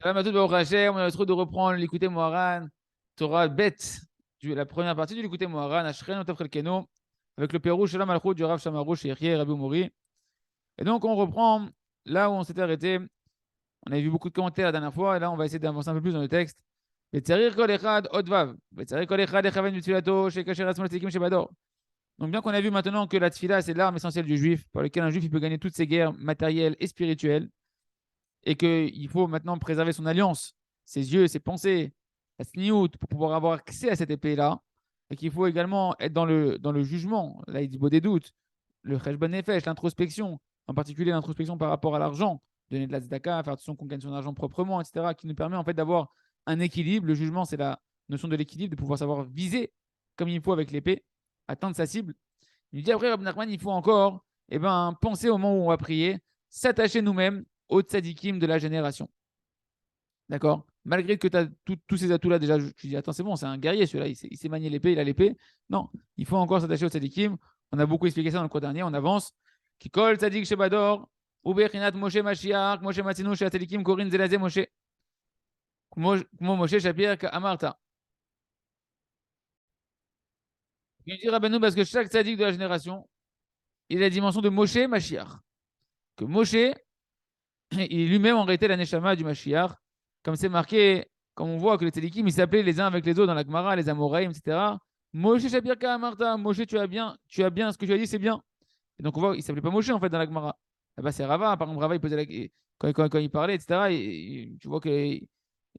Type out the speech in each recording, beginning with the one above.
Shalom à tous, Baruch Hashem. On a le truc de reprendre l'écouter Moharan, Torah bête, la première partie de l'écouter Moharan, Ashren Otaf Chelkeno, avec le Pérou Shalom Alchut du Rav Shamarouch et Yechie Rabbi Mouri. Et donc, on reprend là où on s'était arrêté. On avait vu beaucoup de commentaires la dernière fois, et là, on va essayer d'avancer un peu plus dans le texte. Vetzarir Kol Echad Odvav. Vetzarir Kol Echad Echaven Mitfilato, Shekacher Atzmol Tzikim Shebador. Donc, bien qu'on a vu maintenant que la tfila, c'est l'arme essentielle du juif, par laquelle un juif il peut gagner toutes ses guerres matérielles et spirituelles, et qu'il faut maintenant préserver son alliance, ses yeux, ses pensées, la sniout, pour pouvoir avoir accès à cette épée-là, et qu'il faut également être dans le jugement, là il dit beau des doutes, le cheshbon nefesh, l'introspection, en particulier l'introspection par rapport à l'argent, donner de la tzedaka, faire attention qu'on gagne son argent proprement, etc., qui nous permet en fait d'avoir un équilibre. Le jugement, c'est la notion de l'équilibre, de pouvoir savoir viser comme il faut avec l'épée, atteindre sa cible. Il dit après, Rabbi Nachman, il faut encore penser au moment où on va prier, s'attacher nous-mêmes aux tzadikim de la génération. D'accord. Malgré que tu as tous ces atouts-là, déjà, tu dis, attends, c'est bon, c'est un guerrier celui-là, il sait manier l'épée, il a l'épée. Non, il faut encore s'attacher aux tzadikim. On a beaucoup expliqué ça dans le cours dernier, on avance. Kikol tzadik shebador, ubechinat Moshe Mashiach, Moshe Matzinu, tzadikim korin zelazé Moshe. Como Moshe Shapir Amarta. Il dit Rabbeinu parce que chaque tzadik de la génération, il a la dimension de Moshe Mashiach. Que Moshe, il lui-même en réalité la neshama du Mashiach, comme c'est marqué, comme on voit que les tzadikim, ils s'appelaient les uns avec les autres dans la Gemara, les Amoraïm, etc. Moshe Shabirka Amarta, Moshe, tu as bien, ce que tu as dit, c'est bien. Et donc on voit, il s'appelait pas Moshe en fait dans la Gemara. Là-bas, c'est Rava, par exemple, Rava, il posait quand il parlait, etc. Et tu vois que tu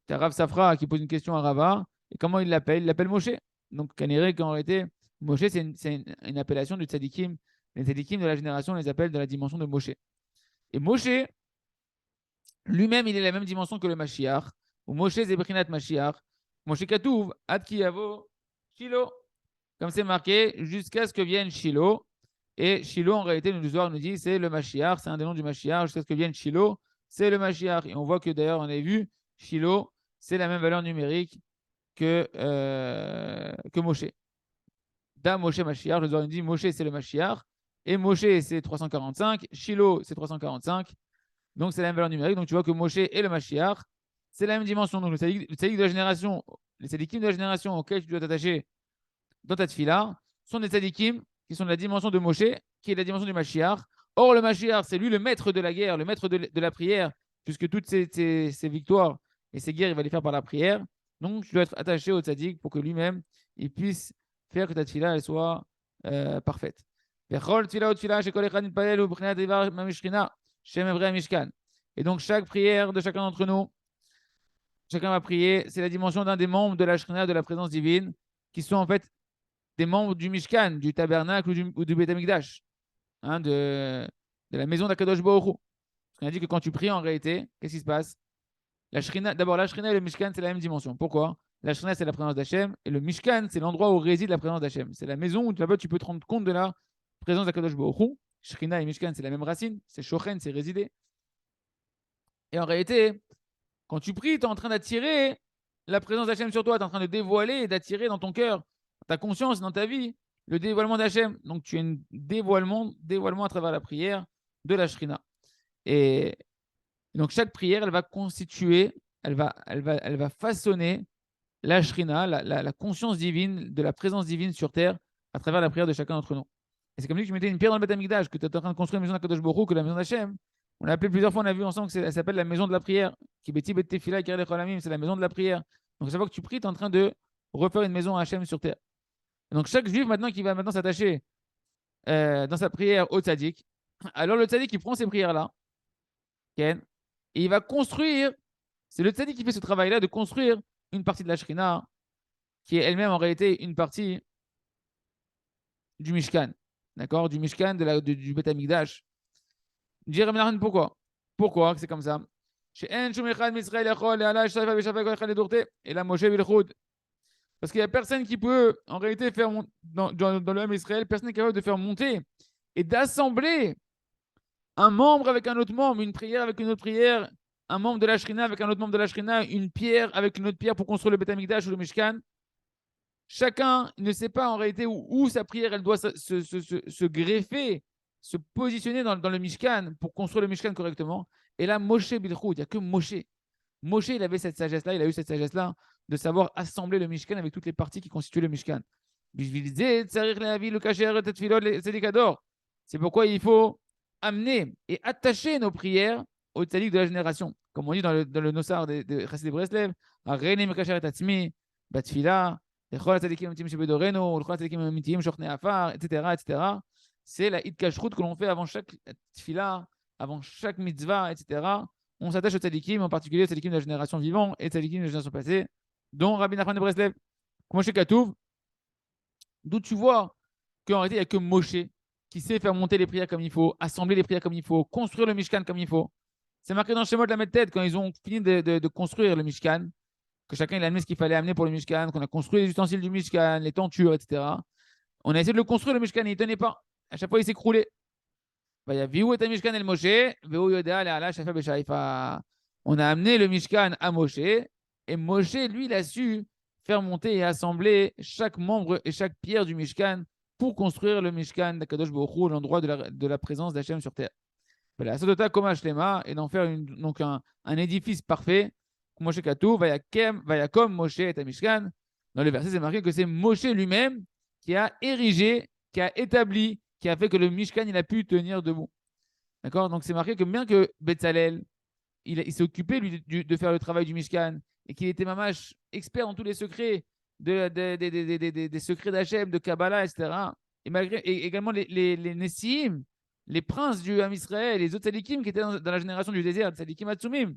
as Rav Safra qui pose une question à Rava, et comment il l'appelle? Il l'appelle Moshe. Donc, Kaniré, qu'en réalité, Moshe, c'est une appellation du tzadikim. Les tzadikim de la génération, on les appelle de la dimension de Moshe. Et Moshe, lui-même, il est la même dimension que le Mashiach. Ou Moshe Zebrinat Mashiach. Moshe Katouv, Ad Kiyavo, Shiloh. Comme c'est marqué, jusqu'à ce que vienne Shiloh. Et Shiloh, en réalité, le Zohar nous dit, c'est le Mashiach, c'est un des noms du Mashiach, jusqu'à ce que vienne Shiloh, c'est le Mashiach. Et on voit que d'ailleurs, on a vu, Shiloh, c'est la même valeur numérique que Moshe. Da Moshe Mashiach, le Zohar nous dit, Moshe, c'est le Mashiach. Et Moshe, c'est 345. Shiloh, c'est 345. Donc, c'est la même valeur numérique. Donc, tu vois que Moshe et le Mashiach, c'est la même dimension. Donc, le tzaddik de la génération, les tzaddikim de la génération auxquels tu dois t'attacher dans ta tefila sont des tzaddikim qui sont de la dimension de Moshe, qui est de la dimension du Mashiach. Or, le Mashiach, c'est lui le maître de la guerre, le maître de la prière, puisque toutes ces victoires et ces guerres, il va les faire par la prière. Donc, tu dois être attaché au tzaddik pour que lui-même, il puisse faire que ta tefila, elle soit parfaite. Et donc, chaque prière de chacun d'entre nous, chacun va prier, c'est la dimension d'un des membres de la Shrina, de la présence divine, qui sont en fait des membres du Mishkan, du tabernacle ou du Beth Amikdash, hein, de la maison d'Akadosh Baruch Hu. Parce qu'on a dit que quand tu pries, en réalité, qu'est-ce qui se passe? D'abord, la Shrina et le Mishkan, c'est la même dimension. Pourquoi? La Shrina, c'est la présence d'Hachem, et le Mishkan, c'est l'endroit où réside la présence d'Hachem. C'est la maison où tu peux te rendre compte de la présence d'Akadosh Baruch Hu. Shrina et Mishkan, c'est la même racine, c'est Shochen, c'est résider. Et en réalité, quand tu pries, tu es en train d'attirer la présence d'Hachem sur toi, tu es en train de dévoiler et d'attirer dans ton cœur, dans ta conscience, dans ta vie, le dévoilement d'Hachem. Donc tu as un dévoilement à travers la prière de la Shrina. Et donc chaque prière, elle va constituer, elle va façonner la Shrina, la conscience divine de la présence divine sur terre à travers la prière de chacun d'entre nous. Et c'est comme si tu mettais une pierre dans le Beth Amikdash, que tu es en train de construire une maison d'Akadosh Baruch Hu, que la maison d'Hachem. On l'a appelé plusieurs fois, on a vu ensemble que elle s'appelle la maison de la prière. Kibeti Bet Tefila Kirei Cholamim, c'est la maison de la prière. Donc chaque fois que tu pries, tu es en train de refaire une maison à Hachem sur terre. Et donc chaque juif maintenant qui va maintenant s'attacher dans sa prière au tzaddik, alors le tzaddik il prend ces prières-là, et il va construire, c'est le tzaddik qui fait ce travail-là de construire une partie de la Shrina, qui est elle-même en réalité une partie du Mishkan, d'accord, du Mishkan, du Beth Amikdash. Pourquoi? Pourquoi c'est comme ça? Et là, Moshe Bilchud. Parce qu'il n'y a personne qui peut, en réalité, faire dans le même Israël, personne n'est capable de faire monter et d'assembler un membre avec un autre membre, une prière avec une autre prière, un membre de la Shrina avec un autre membre de la Shrina, une pierre avec une autre pierre pour construire le Beth Amikdash ou le Mishkan. Chacun ne sait pas en réalité où sa prière elle doit se greffer, se positionner dans le Mishkan pour construire le Mishkan correctement. Et là, Moshe Bilchud, il n'y a que Moshe. Moshe, il avait cette sagesse-là, il a eu cette sagesse-là de savoir assembler le Mishkan avec toutes les parties qui constituent le Mishkan. C'est pourquoi il faut amener et attacher nos prières au tzaddik de la génération. Comme on dit dans le Nossar de Chassidei Breslev, Areini mekasher et atzmi, batfila, lechol tzaddikim amitiyim shebedorenu, lechol tzaddikim amitiyim shochnei afar, etc., etc. C'est la hitkashrut que l'on fait avant chaque tfila, avant chaque mitzvah, etc. On s'attache aux tzaddikim, en particulier aux tzaddikim de la génération vivante et tzaddikim de la génération passée, dont Rabbi Nachman de Breslev. Moshe Katouv, d'où tu vois qu'en réalité, il n'y a que Moshe qui sait faire monter les prières comme il faut, assembler les prières comme il faut, construire le Mishkan comme il faut. C'est marqué dans Shemot de la Medtet quand ils ont fini de construire le Mishkan, que chacun il a amené ce qu'il fallait amener pour le Mishkan, qu'on a construit les ustensiles du Mishkan, les tentures, etc. On a essayé de le construire le Mishkan et il ne tenait pas. À chaque fois, il s'écroulait. On a amené le Mishkan à Moshe et Moshe, lui, il a su faire monter et assembler chaque membre et chaque pierre du Mishkan pour construire le Mishkan d'Akadosh Baruch Hu, l'endroit de la présence d'Hachem sur terre. Voilà, Sodota Koma Shlema, et d'en faire donc un édifice parfait. Moshe Katou, Vayakom Moshe et Mishkan. Dans le verset, c'est marqué que c'est Moshe lui-même qui a érigé, qui a établi, qui a fait que le Mishkan il a pu tenir debout. D'accord. Donc c'est marqué que bien que Betzalel, il s'est occupé lui, de faire le travail du Mishkan et qu'il était mamash expert dans tous les secrets des secrets d'Hachem, de Kabbalah, etc. Et malgré et également les Nessim, les princes du Ham Israël, les autres tzadikim qui étaient dans la génération du désert, tzadikim Atsumim.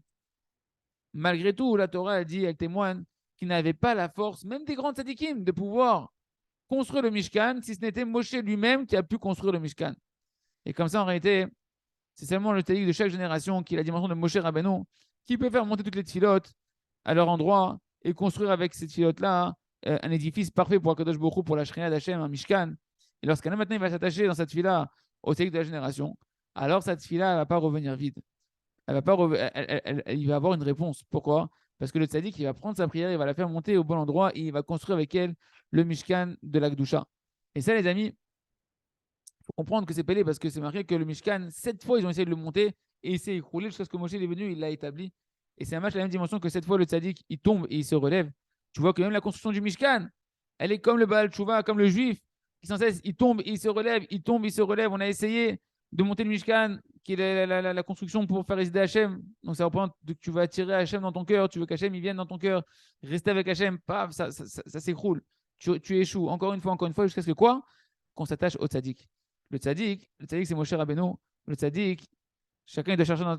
Malgré tout, la Torah a dit, elle témoigne qu'ils n'avaient pas la force, même des grands tzadikim, de pouvoir construire le Mishkan, si ce n'était Moshe lui-même qui a pu construire le Mishkan. Et comme ça, en réalité, c'est seulement le tzaddik de chaque génération qui a la dimension de Moshe Rabbeinu qui peut faire monter toutes les tfilotes à leur endroit et construire avec ces tfilotes-là un édifice parfait pour Akadosh Baruch Hu, pour la Shekhinah d'Hachem, un Mishkan. Et lorsqu'un homme maintenant il va s'attacher dans cette tfila au tzaddik de la génération, alors cette tfila ne va pas revenir vide. Elle va pas il va avoir une réponse. Pourquoi? Parce que le tzaddik, il va prendre sa prière, il va la faire monter au bon endroit et il va construire avec elle le Mishkan de la Gdusha. Et ça, les amis, il faut comprendre que c'est pelé parce que c'est marqué que le Mishkan, 7 fois, ils ont essayé de le monter et il s'est écroulé jusqu'à ce que Moshe est venu, il l'a établi. Et c'est un match à la même dimension que 7 fois, le tzaddik, il tombe et il se relève. Tu vois que même la construction du Mishkan, elle est comme le Baal Tshuva, comme le juif, qui sans cesse, il tombe et il se relève, il tombe, il se relève. On a essayé de monter le Mishkan, qui est la construction pour faire résider Hachem. Donc ça représente que tu vas attirer Hachem dans ton cœur, tu veux qu'Hachem il vienne dans ton cœur, rester avec Hachem, paf, ça s'écroule. Tu échoues encore une fois, jusqu'à ce que quoi? Qu'on s'attache au tzaddik. Le tzaddik, c'est Moshe Rabbeinu. Le tzaddik, chacun doit chercher dans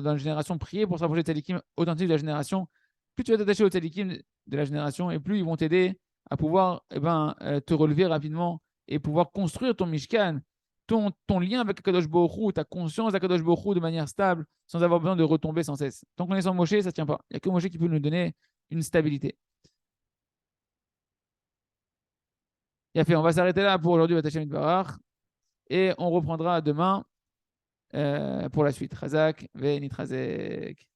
la génération, prier pour se rapprocher des tzaddikim authentiques de la génération. Plus tu vas t'attacher aux tzaddikim de la génération, et plus ils vont t'aider à pouvoir te relever rapidement et pouvoir construire ton Mishkan, ton lien avec Akadosh Baruch Hu, ta conscience d'Akadosh Baruch Hu de manière stable, sans avoir besoin de retomber sans cesse. Tant qu'on est sans Moshe, ça ne tient pas. Il n'y a que Moshe qui peut nous donner une stabilité. Il a fait, on va s'arrêter là pour aujourd'hui, et on reprendra demain pour la suite. Chazak, Venitrazek.